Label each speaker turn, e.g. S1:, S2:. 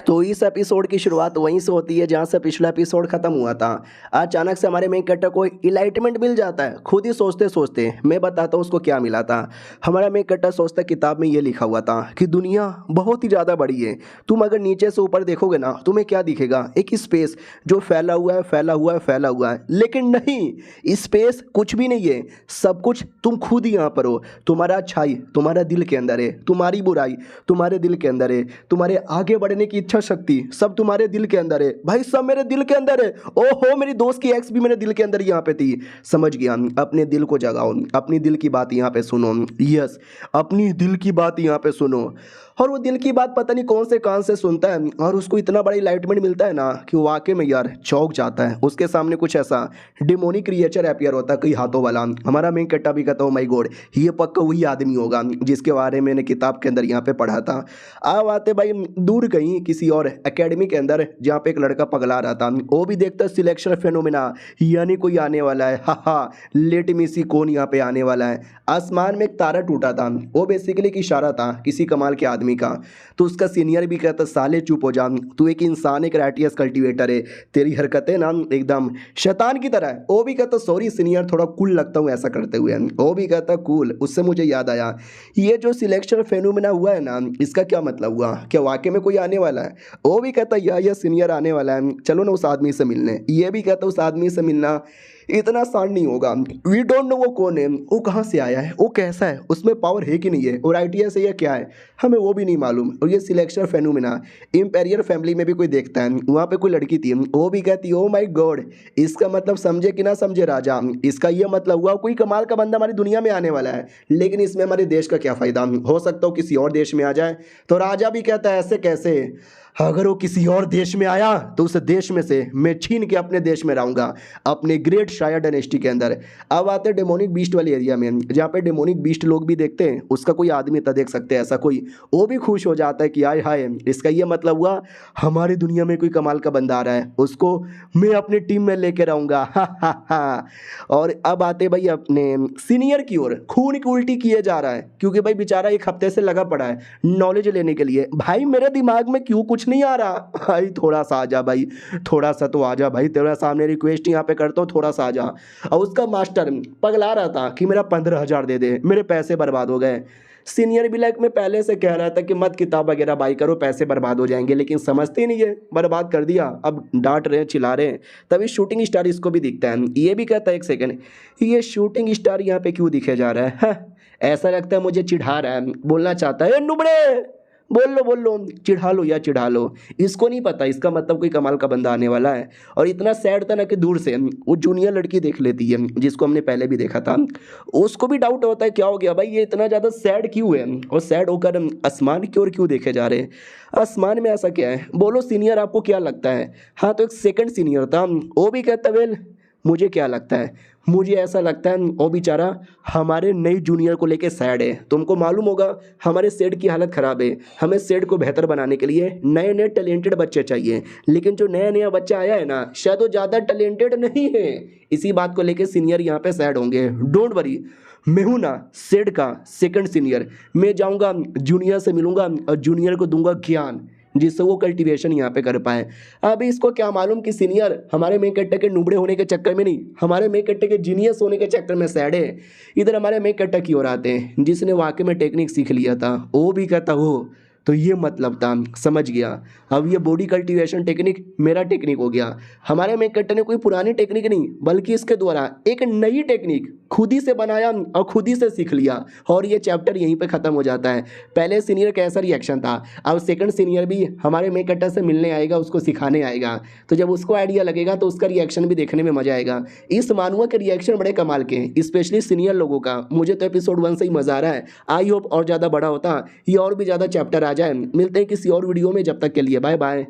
S1: तो इस एपिसोड की शुरुआत वहीं से होती है जहां से पिछला एपिसोड खत्म हुआ था। अचानक से हमारे मेन कैरेक्टर को इलाइटमेंट मिल जाता है। खुद ही सोचते सोचते मैं बताता हूँ उसको क्या मिला था। हमारा मेन कैरेक्टर सोचता है किताब में ये लिखा हुआ था कि दुनिया बहुत ही ज़्यादा बड़ी है। तुम अगर नीचे से ऊपर देखोगे ना तुम्हें क्या दिखेगा, एक स्पेस जो फैला हुआ है फैला हुआ है फैला हुआ है। लेकिन नहीं, स्पेस कुछ भी नहीं है, सब कुछ तुम खुद ही यहाँ पर हो। तुम्हारा अच्छाई तुम्हारा दिल के अंदर है, तुम्हारी बुराई तुम्हारे दिल के अंदर है, तुम्हारे आगे बढ़ने की इच्छा शक्ति सब तुम्हारे दिल के अंदर है। भाई सब मेरे दिल के अंदर है। ओहो, मेरी दोस्त की एक्स भी मेरे दिल के अंदर यहाँ पे थी। समझ गया, अपने दिल को जगाओ, अपनी दिल की बात यहाँ पे सुनो। यस, अपनी दिल की बात यहाँ पे सुनो। और वो दिल की बात पता नहीं कौन से कान से सुनता है और उसको इतना बड़ा इलाइटमेंट मिलता है ना कि वाकई में यार चौंक जाता है। उसके सामने कुछ ऐसा डिमोनिक क्रिएचर अपीयर होता है कई हाथों वाला। हमारा मेन कैरेक्टर भी कहता हूँ माय गॉड ये पक्का वही आदमी होगा जिसके बारे में मैंने किताब के अंदर यहाँ पे पढ़ा था। अब आते भाई दूर कहीं किसी और एकेडमी के अंदर जहाँ पे एक लड़का पगला रहा था। वो भी देखता है सिलेक्शन फेनोमेना, यानी कोई आने वाला है। हा लेट मी सी कौन यहाँ पे आने वाला है। आसमान में एक तारा टूटा था, वो बेसिकली एक इशारा था किसी कमाल के आदमी का। तो उसका सीनियर भी कहता साले चुप हो जा, तू एक इंसान एक राइटियस कल्टीवेटर है, तेरी हरकतें ना एकदम शैतान की तरह है। वो भी कहता सॉरी सीनियर थोड़ा कूल लगता हूँ ऐसा करते हुए। वो भी कहता कूल। उससे मुझे याद आया ये जो सिलेक्शन फेनोमेना हुआ है ना इसका क्या मतलब हुआ, क्या वाकई में कोई आने वाला है। वो भी कहता या सीनियर आने वाला है, चलो ना उस आदमी से मिलने। ये भी कहता उस आदमी से मिलना इतना आसान नहीं होगा। वी डोंट नो वो कौन है, वो कहाँ से आया है, वो कैसा है, उसमें पावर है कि नहीं है, और आइडिया से ये क्या है हमें वो भी नहीं मालूम। और ये सिलेक्शन फेनोमेना इंपेरियल फैमिली में भी कोई देखता है। वहाँ पे कोई लड़की थी, वो भी कहती ओ माय गॉड इसका मतलब समझे कि ना समझे राजा, इसका ये मतलब हुआ कोई कमाल का बंदा हमारी दुनिया में आने वाला है। लेकिन इसमें हमारे देश का क्या फ़ायदा, हो सकता हो किसी और देश में आ जाए। तो राजा भी कहता है ऐसे कैसे, अगर वो किसी और देश में आया तो उस देश में से मैं छीन के अपने देश में रहूँगा, अपने ग्रेट शायर डायनेस्टी के अंदर। अब आते हैं डेमोनिक बीस्ट वाले एरिया में जहाँ पे डेमोनिक बीस्ट लोग भी देखते हैं। उसका कोई आदमी था देख सकते हैं ऐसा कोई, वो भी खुश हो जाता है कि आय हाय इसका ये मतलब हुआ हमारी दुनिया में कोई कमाल का बंदा आ रहा है, उसको मैं अपनी टीम में लेके रहूँगा। हा। और अब आते भाई अपने सीनियर की ओर, खून की उल्टी किए जा रहा है क्योंकि भाई बेचारा एक हफ्ते से लगा पड़ा है नॉलेज लेने के लिए। भाई मेरे दिमाग में क्यों कुछ नहीं आ रहा, भाई थोड़ा सा आ जा भाई, थोड़ा सा तो आ जा भाई, तेरा सामने रिक्वेस्ट यहाँ पे करता हूँ थोड़ा सा आ जा। और उसका मास्टर पगला रहा था कि मेरा 15,000 दे दे, मेरे पैसे बर्बाद हो गए। सीनियर भी लाइक मैं पहले से कह रहा था कि मत किताब वगैरह बाई करो पैसे बर्बाद हो जाएंगे, लेकिन समझते ही नहीं है, बर्बाद कर दिया। अब डांट रहे हैं चिल्ला रहे हैं। तभी शूटिंग स्टार इसको भी दिखता है। ये भी कहता है एक सेकंड ये शूटिंग स्टार यहाँ पे क्यों दिखे जा रहा है। ऐसा लगता है मुझे चिढ़ा रहा है, बोलना चाहता है नुबड़े बोल लो चिढ़ा लो या चिढ़ा लो। इसको नहीं पता इसका मतलब कोई कमाल का बंदा आने वाला है। और इतना सैड था ना कि दूर से वो जूनियर लड़की देख लेती है जिसको हमने पहले भी देखा था। उसको भी डाउट होता है क्या हो गया भाई ये इतना ज़्यादा सैड क्यों है, और सैड होकर आसमान की ओर क्यों देखे जा रहे हैं, आसमान में ऐसा क्या है। बोलो सीनियर आपको क्या लगता है। हाँ तो एक सेकंड सीनियर था, वो भी कहता वेल मुझे क्या लगता है, मुझे ऐसा लगता है वो बेचारा हमारे नई जूनियर को लेके सैड है। तुमको मालूम होगा हमारे सेट की हालत ख़राब है, हमें सेट को बेहतर बनाने के लिए नए नए टैलेंटेड बच्चे चाहिए। लेकिन जो नया नया बच्चा आया है ना शायद वो ज़्यादा टैलेंटेड नहीं है। इसी बात को लेके सीनियर यहाँ पे सैड होंगे। डोंट वरी मैं हूँ ना सेट का सेकंड सीनियर, मैं जाऊँगा जूनियर से मिलूँगा और जूनियर को दूंगा ज्ञान जिससे वो कल्टीवेशन यहाँ पे कर पाए। अभी इसको क्या मालूम कि सीनियर हमारे मेन कैरेक्टर के नुबड़े होने के चक्कर में नहीं, हमारे मेन कैरेक्टर के जीनियस होने के चक्कर में सैड है। इधर हमारे मेन कैरेक्टर की ओर आते हैं जिसने वाकई में टेक्निक सीख लिया था। वो भी कहता हो तो ये मतलब था, समझ गया। अब ये बॉडी कल्टीवेशन टेक्निक मेरा टेक्निक हो गया। हमारे मेन कैरेक्टर ने कोई पुरानी टेक्निक नहीं बल्कि इसके द्वारा एक नई टेक्निक खुद ही से बनाया और खुद ही से सीख लिया। और ये चैप्टर यहीं पे ख़त्म हो जाता है। पहले सीनियर कैसा रिएक्शन था, अब सेकंड सीनियर भी हमारे मेन कैरेक्टर से मिलने आएगा, उसको सिखाने आएगा। तो जब उसको आइडिया लगेगा तो उसका रिएक्शन भी देखने में मजा आएगा। इस मानुआ के रिएक्शन बड़े कमाल के हैं, स्पेशली सीनियर लोगों का। मुझे तो एपिसोड 1 से ही मजा आ रहा है। आई होप और ज़्यादा बड़ा होता, ये और भी ज़्यादा चैप्टर आ जाए। मिलते हैं किसी और वीडियो में, जब तक के लिए बाय बाय।